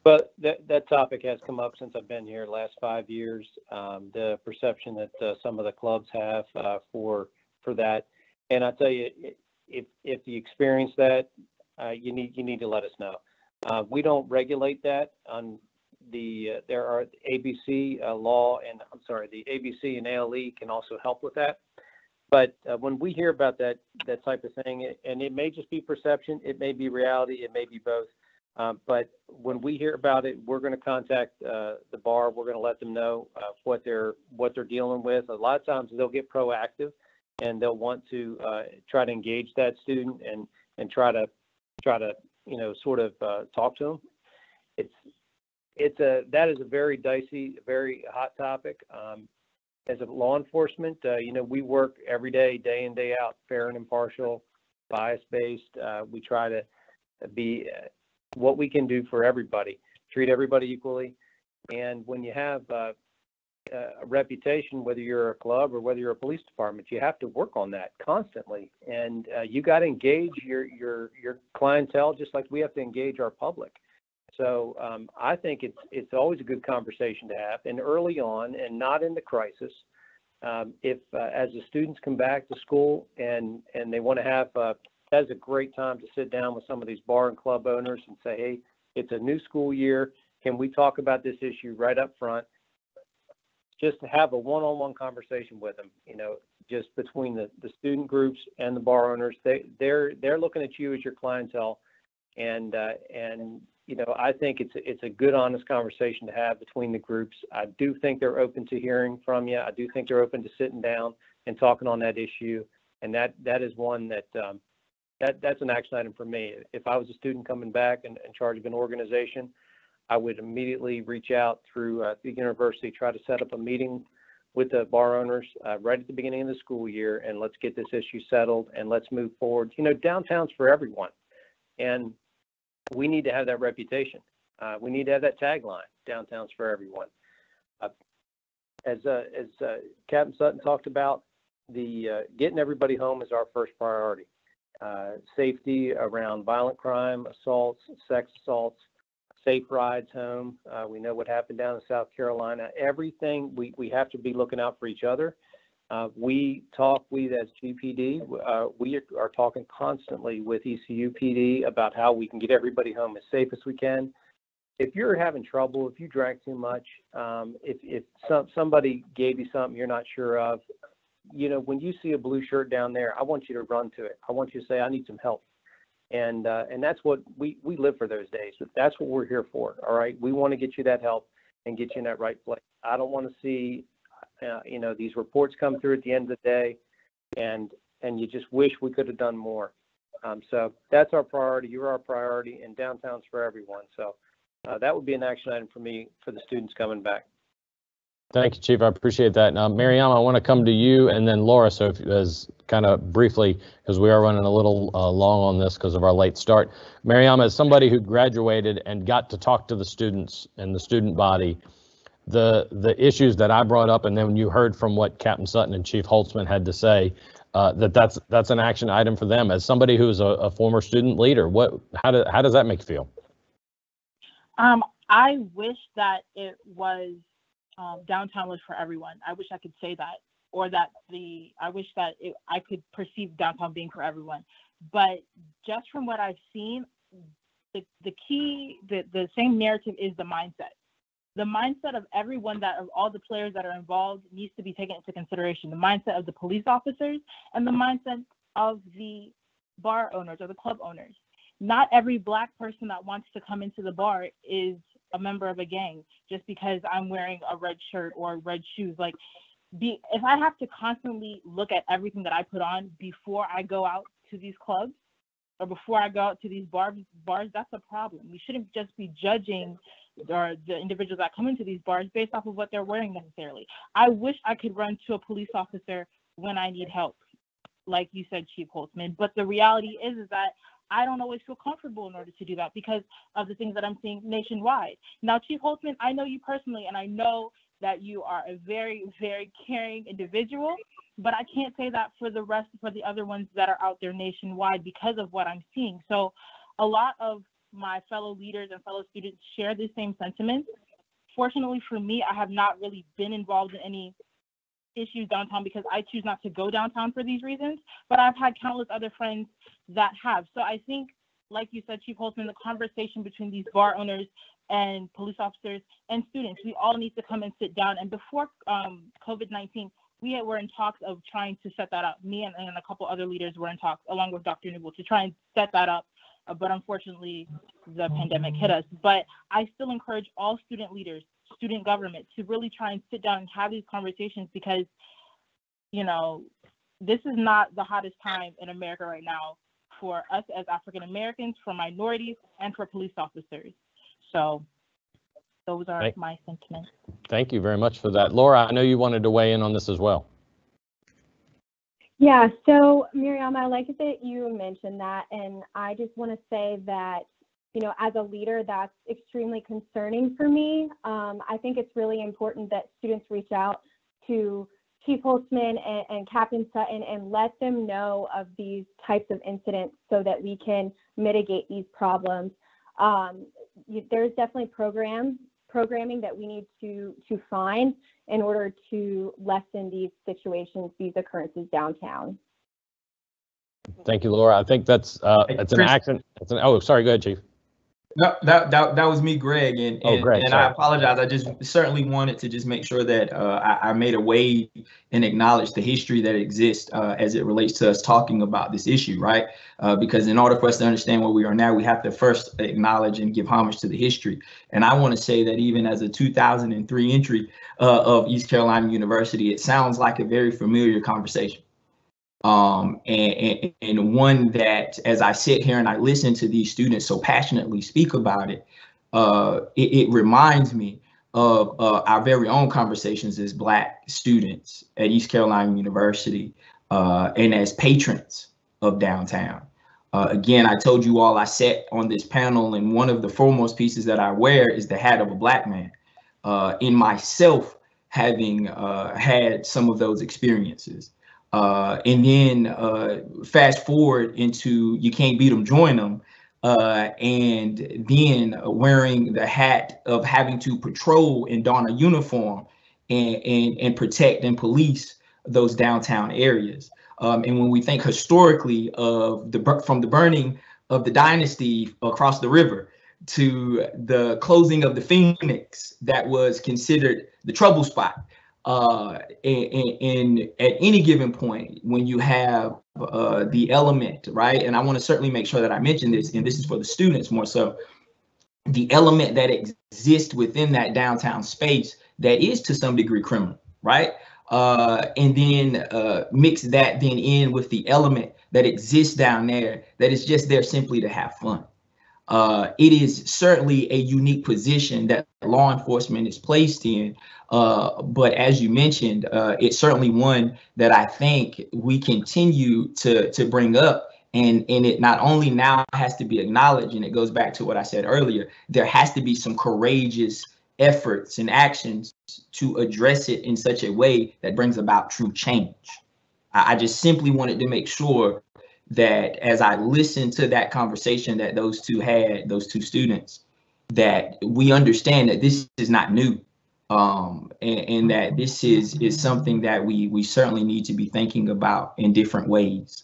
But that topic has come up since I've been here the last 5 years. The perception that some of the clubs have for that, and I tell you, if you experience that, you need to let us know. We don't regulate that on there are ABC law, and I'm sorry, the ABC and ALE can also help with that. But when we hear about that type of thing, and it may just be perception, it may be reality, it may be both. But when we hear about it, we're going to contact the bar. We're going to let them know what they're dealing with. A lot of times they'll get proactive, and they'll want to try to engage that student and try to sort of talk to them. That is a very dicey, very hot topic. As a law enforcement, we work every day, day in, day out, fair and impartial, bias-based. We try to be what we can do for everybody, treat everybody equally. And when you have a reputation, whether you're a club or whether you're a police department, you have to work on that constantly. And you got to engage your clientele just like we have to engage our public. So I think it's always a good conversation to have, and early on, and not in the crisis. If as the students come back to school and they want to have, that's a great time to sit down with some of these bar and club owners and say, hey, it's a new school year. Can we talk about this issue right up front? Just to have a one-on-one conversation with them, just between the student groups and the bar owners. They're looking at you as your clientele, and I think it's a good, honest conversation to have between the groups. I do think they're open to hearing from you. I do think they're open to sitting down and talking on that issue, and that is one that's an action item for me. If I was a student coming back and in charge of an organization, I would immediately reach out through the university, try to set up a meeting with the bar owners right at the beginning of the school year, and let's get this issue settled and let's move forward. You know, downtown's for everyone, and we need to have that reputation. We need to have that tagline, downtown's for everyone. As Captain Sutton talked about, the getting everybody home is our first priority. Safety around violent crime, assaults, sex assaults, safe rides home. We know what happened down in South Carolina. Everything, we have to be looking out for each other. We as GPD, we are talking constantly with ECU PD about how we can get everybody home as safe as we can. If you're having trouble, if you drank too much, if somebody gave you something you're not sure of, you know, when you see a blue shirt down there, I want you to run to it. I want you to say, I need some help. And that's what we live for those days. That's what we're here for. All right. We want to get you that help and get you in that right place. I don't want to see, you know, these reports come through at the end of the day and you just wish we could have done more. So that's our priority. You're our priority, and downtown's for everyone. So that would be an action item for me for the students coming back. Thank you, Chief. I appreciate that. Now, Mariam, I want to come to you and then Laura. So if as kind of briefly, because we are running a little long on this because of our late start. Mariam, as somebody who graduated and got to talk to the students and the student body, the issues that I brought up, and then when you heard from what Captain Sutton and Chief Holtzman had to say, that's an action item for them. As somebody who is a former student leader, how does that make you feel? I wish that it was downtown was for everyone. I wish I could say that, or that I wish that I could perceive downtown being for everyone. But just from what I've seen, the key, the same narrative is the mindset. The mindset of everyone, of all the players that are involved, needs to be taken into consideration. The mindset of the police officers and the mindset of the bar owners or the club owners. Not every Black person that wants to come into the bar is a member of a gang just because I'm wearing a red shirt or red shoes. Like, if I have to constantly look at everything that I put on before I go out to these clubs or before I go out to these bars, that's a problem. We shouldn't just be judging or the individuals that come into these bars based off of what they're wearing necessarily. I wish I could run to a police officer when I need help, like you said, Chief Holtzman. But the reality is that I don't always feel comfortable in order to do that because of the things that I'm seeing nationwide. Now, Chief Holtzman, I know you personally, and I know that you are a very, very caring individual, but I can't say that for the other ones that are out there nationwide because of what I'm seeing. So a lot of my fellow leaders and fellow students share the same sentiments. Fortunately for me, I have not really been involved in any issues downtown because I choose not to go downtown for these reasons, but I've had countless other friends that have. So I think, like you said, Chief Holtzman, the conversation between these bar owners and police officers and students, we all need to come and sit down. And before COVID-19, we were in talks of trying to set that up. Me and a couple other leaders were in talks, along with Dr. Newell, to try and set that up. But unfortunately, the pandemic hit us. But I still encourage all student leaders, student government, to really try and sit down and have these conversations because, you know, this is not the hottest time in America right now for us as African Americans, for minorities, and for police officers. So those are my sentiments. Thank you very much for that. Laura, I know you wanted to weigh in on this as well. Yeah, so Miriam, I like that you mentioned that, and I just want to say that, you know, as a leader, that's extremely concerning for me. I think it's really important that students reach out to Chief Holtzman and Captain Sutton and let them know of these types of incidents so that we can mitigate these problems. There's definitely programming that we need to find in order to lessen these situations, these occurrences downtown. Thank you, Laura. I think that's it's an action. Oh, sorry. Go ahead, Chief. No, that was me, Greg, Greg, and I apologize. I just certainly wanted to just make sure that I made a way and acknowledge the history that exists as it relates to us talking about this issue, right? Because in order for us to understand where we are now, we have to first acknowledge and give homage to the history. And I want to say that even as a 2003 entry of East Carolina University, it sounds like a very familiar conversation. And one that, as I sit here and I listen to these students so passionately speak about it, it reminds me of our very own conversations as Black students at East Carolina University and as patrons of downtown. Again, I told you all I sat on this panel, and one of the foremost pieces that I wear is the hat of a Black man. In myself, having had some of those experiences. And then fast forward into You Can't Beat Them, Join Them. And then wearing the hat of having to patrol and don a uniform and protect and police those downtown areas. And when we think historically of from the burning of the dynasty across the river to the closing of the Phoenix, that was considered the trouble spot. And at any given point, when you have the element, right? And I want to certainly make sure that I mention this, and this is for the students more so, the element that exists within that downtown space that is to some degree criminal, right? And then mix that then in with the element that exists down there that is just there simply to have fun. It is certainly a unique position that law enforcement is placed in. But as you mentioned, it's certainly one that I think we continue to bring up. And it not only now has to be acknowledged, and it goes back to what I said earlier, there has to be some courageous efforts and actions to address it in such a way that brings about true change. I just simply wanted to make sure that as I listened to that conversation that those two had, those two students, that we understand that this is not new, and that this is something that we certainly need to be thinking about in different ways.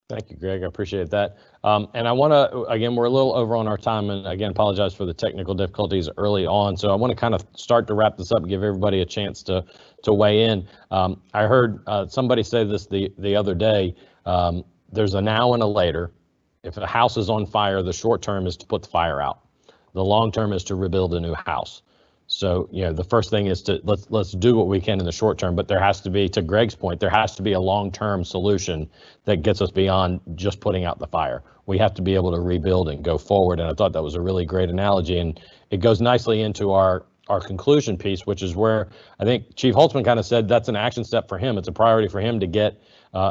Thank you, Greg. I appreciate that. And I want to, again, we're a little over on our time, and again, apologize for the technical difficulties early on. So I want to kind of start to wrap this up and give everybody a chance to weigh in. I heard somebody say this the other day. There's a now and a later. If a house is on fire, the short term is to put the fire out. The long term is to rebuild a new house. So, you know, the first thing is to let's do what we can in the short term, but there has to be, to Greg's point, there has to be a long-term solution that gets us beyond just putting out the fire. We have to be able to rebuild and go forward. And I thought that was a really great analogy, and it goes nicely into our conclusion piece, which is where I think Chief Holtzman kind of said that's an action step for him. It's a priority for him to get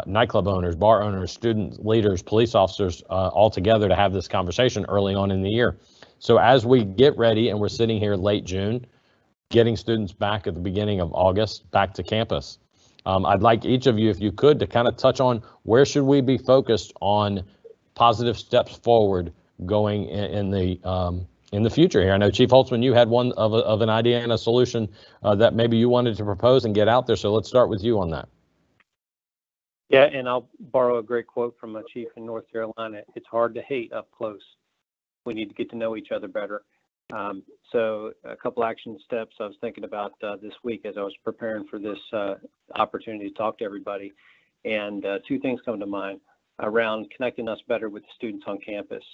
nightclub owners, bar owners, student leaders, police officers all together to have this conversation early on in the year. So as we get ready, and we're sitting here late June, getting students back at the beginning of August, back to campus, I'd like each of you, if you could, to kind of touch on where should we be focused on positive steps forward going in the future here. I know Chief Holtzman, you had one of an idea and a solution that maybe you wanted to propose and get out there. So let's start with you on that. Yeah, and I'll borrow a great quote from a chief in North Carolina. It's hard to hate up close. We need to get to know each other better. So a couple action steps I was thinking about this week as I was preparing for this opportunity to talk to everybody. And two things come to mind around connecting us better with the students on campus.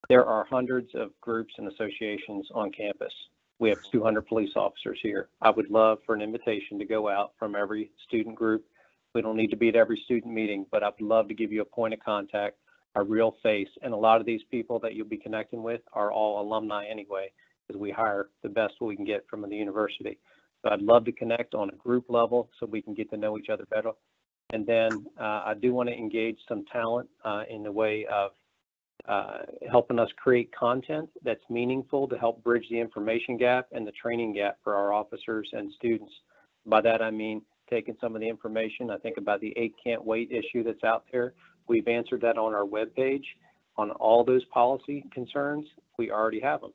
There are hundreds of groups and associations on campus. We have 200 police officers here. I would love for an invitation to go out from every student group. We don't need to be at every student meeting, but I'd love to give you a point of contact, a real face. And a lot of these people that you'll be connecting with are all alumni anyway, because we hire the best we can get from the university. So I'd love to connect on a group level so we can get to know each other better. And then I do want to engage some talent in the way of helping us create content that's meaningful to help bridge the information gap and the training gap for our officers and students. By that, I mean taking some of the information. I think about the 8 can't wait issue that's out there. We've answered that on our webpage. On all those policy concerns, we already have them.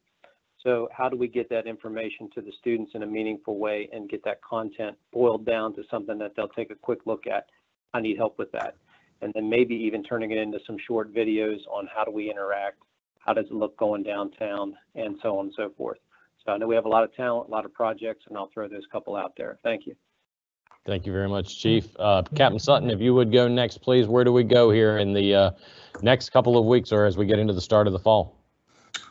So how do we get that information to the students in a meaningful way and get that content boiled down to something that they'll take a quick look at? I need help with that. And then maybe even turning it into some short videos on how do we interact, how does it look going downtown, and so on and so forth. So I know we have a lot of talent, a lot of projects, and I'll throw those couple out there. Thank you. Thank you very much, Chief. Captain Sutton, if you would go next, please. Where do we go here in the next couple of weeks or as we get into the start of the fall?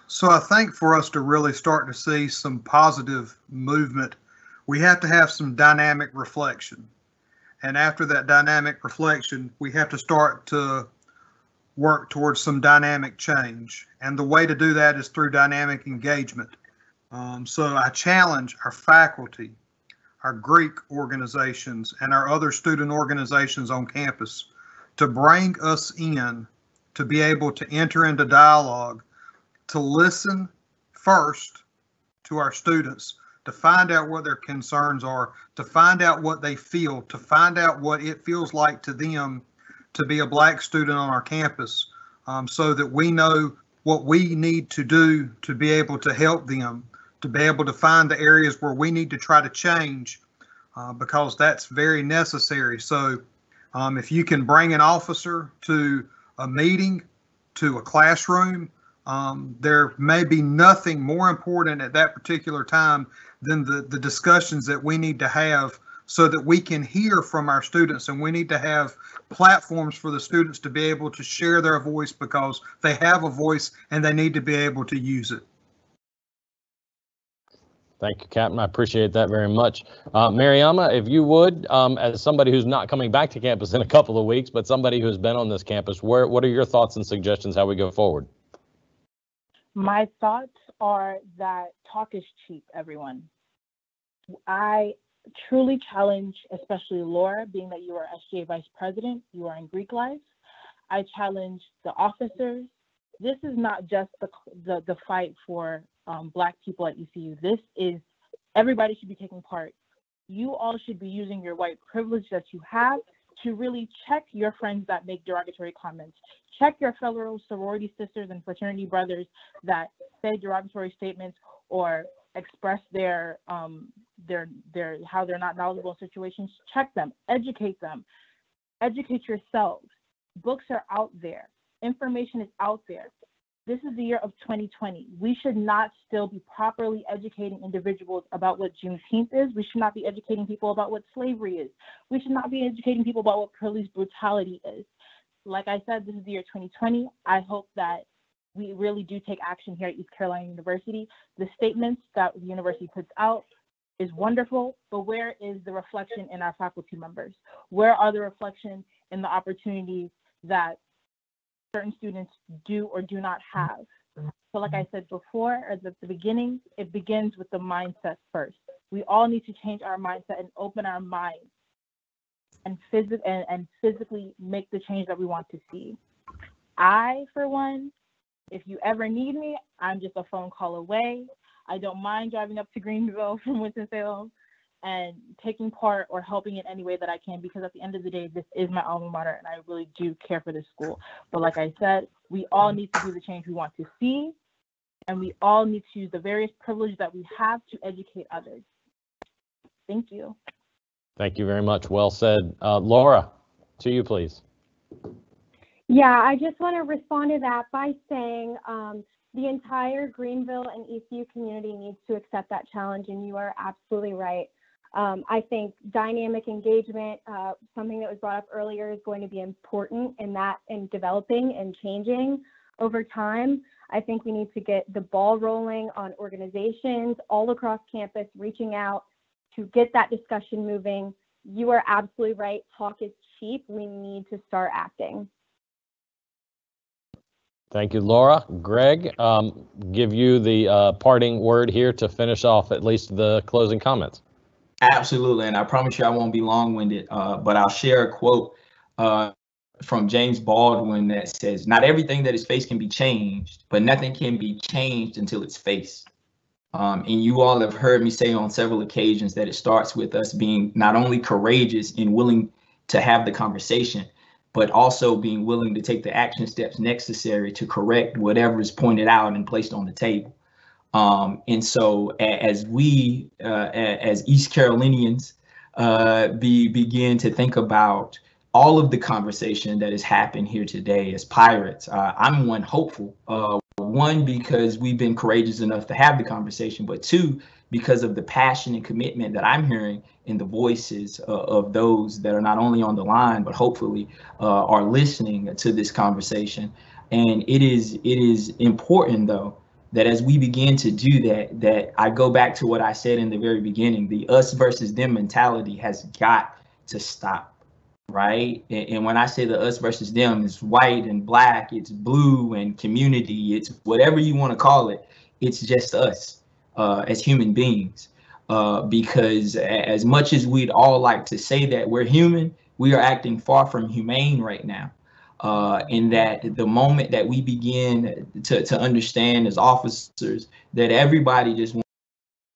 So I think for us to really start to see some positive movement, we have to have some dynamic reflection. And after that dynamic reflection, we have to start to work towards some dynamic change. And the way to do that is through dynamic engagement. So I challenge our faculty, our Greek organizations, and our other student organizations on campus to bring us in, to be able to enter into dialogue, to listen first to our students, to find out what their concerns are, to find out what they feel, to find out what it feels like to them to be a Black student on our campus, so that we know what we need to do to be able to help them, to be able to find the areas where we need to try to change, because that's very necessary. So if you can bring an officer to a meeting, to a classroom, there may be nothing more important at that particular time than the discussions that we need to have so that we can hear from our students. And we need to have platforms for the students to be able to share their voice, because they have a voice and they need to be able to use it. Thank you, Captain. I appreciate that very much. Mariama, if you would, as somebody who's not coming back to campus in a couple of weeks, but somebody who's been on this campus, what are your thoughts and suggestions how we go forward? My thoughts are that talk is cheap, everyone. I truly challenge, especially Laura, being that you are SGA Vice President, you are in Greek life. I challenge the officers. This is not just the fight for Black people at ECU. This is, everybody should be taking part. You all should be using your white privilege that you have to really check your friends that make derogatory comments. Check your fellow sorority sisters and fraternity brothers that say derogatory statements or express their how they're not knowledgeable in situations. Check them, educate yourselves. Books are out there. Information is out there. This is the year of 2020. We should not still be properly educating individuals about what Juneteenth is. We should not be educating people about what slavery is. We should not be educating people about what police brutality is. Like I said, this is the year 2020. I hope that we really do take action here at East Carolina University. The statements that the university puts out is wonderful, but where is the reflection in our faculty members? Where are the reflections in the opportunities that certain students do or do not have? So like I said before, at the beginning, it begins with the mindset first. We all need to change our mindset and open our minds and physically make the change that we want to see. I, for one, if you ever need me, I'm just a phone call away. I don't mind driving up to Greenville from Winston-Salem and taking part or helping in any way that I can, because at the end of the day, this is my alma mater and I really do care for this school. But like I said, we all need to do the change we want to see, and we all need to use the various privileges that we have to educate others. Thank you. Thank you very much. Well said. Laura, to you, please. Yeah, I just want to respond to that by saying the entire Greenville and ECU community needs to accept that challenge, and you are absolutely right. I think dynamic engagement, something that was brought up earlier, is going to be important in developing and changing over time. I think we need to get the ball rolling on organizations all across campus, reaching out to get that discussion moving. You are absolutely right. Talk is cheap. We need to start acting. Thank you, Laura. Greg, give you the parting word here to finish off at least the closing comments. Absolutely, and I promise you I won't be long-winded, but I'll share a quote from James Baldwin that says, "Not everything that is faced can be changed, but nothing can be changed until it's faced." And you all have heard me say on several occasions that it starts with us being not only courageous and willing to have the conversation, but also being willing to take the action steps necessary to correct whatever is pointed out and placed on the table. And so as we, as East Carolinians, begin to think about all of the conversation that has happened here today as pirates, I'm one hopeful. One, because we've been courageous enough to have the conversation, but two, because of the passion and commitment that I'm hearing in the voices of those that are not only on the line, but hopefully are listening to this conversation. And it is important, though, that as we begin to do that, that I go back to what I said in the very beginning, the us versus them mentality has got to stop. right? And when I say the us versus them, it's white and black, it's blue and community, it's whatever you want to call it. It's just us as human beings. Because as much as we'd all like to say that we're human, we are acting far from humane right now. In that the moment that we begin to understand as officers that everybody just wants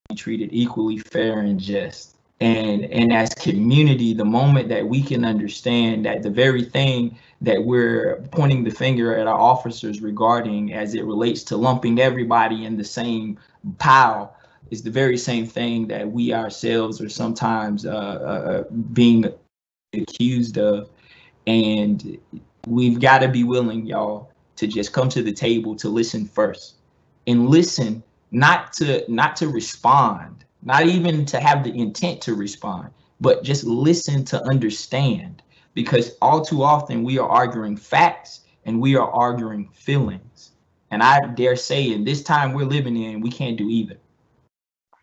to be treated equally, fair, and just. And as community, the moment that we can understand that the very thing that we're pointing the finger at our officers regarding as it relates to lumping everybody in the same pile is the very same thing that we ourselves are sometimes being accused of. And we've got to be willing, y'all, to just come to the table to listen first, and listen, not to respond, not even to have the intent to respond, but just listen to understand, because all too often we are arguing facts and we are arguing feelings. And I dare say in this time we're living in, we can't do either.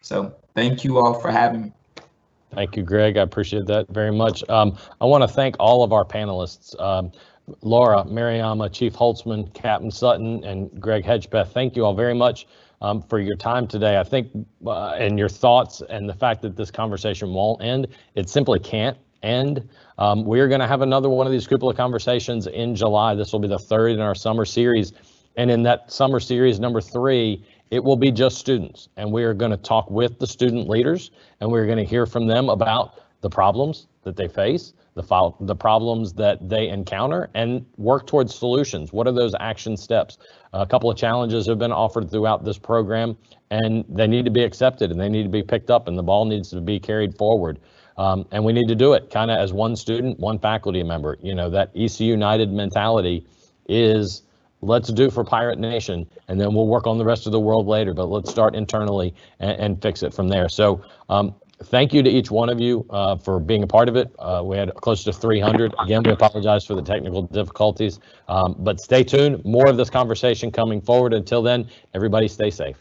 So thank you all for having me. Thank you, Greg. I appreciate that very much. I want to thank all of our panelists, Laura, Mariama, Chief Holtzman, Captain Sutton, and Greg Hedgepeth. Thank you all very much for your time today. I think and your thoughts and the fact that this conversation won't end, it simply can't end. We're going to have another one of these Cupola Conversations in July. This will be the third in our summer series. And in that summer series, number 3, it will be just students. And we are going to talk with the student leaders, and we're going to hear from them about the problems that they face, the problems that they encounter, and work towards solutions. What are those action steps? A couple of challenges have been offered throughout this program, and they need to be accepted, and they need to be picked up, and the ball needs to be carried forward. And we need to do it kind of as one student, one faculty member. You know, that ECU United mentality is, let's do for Pirate Nation, and then we'll work on the rest of the world later, but let's start internally and fix it from there. So thank you to each one of you for being a part of it. We had close to 300. Again, we apologize for the technical difficulties, but stay tuned. More of this conversation coming forward. Until then, everybody stay safe.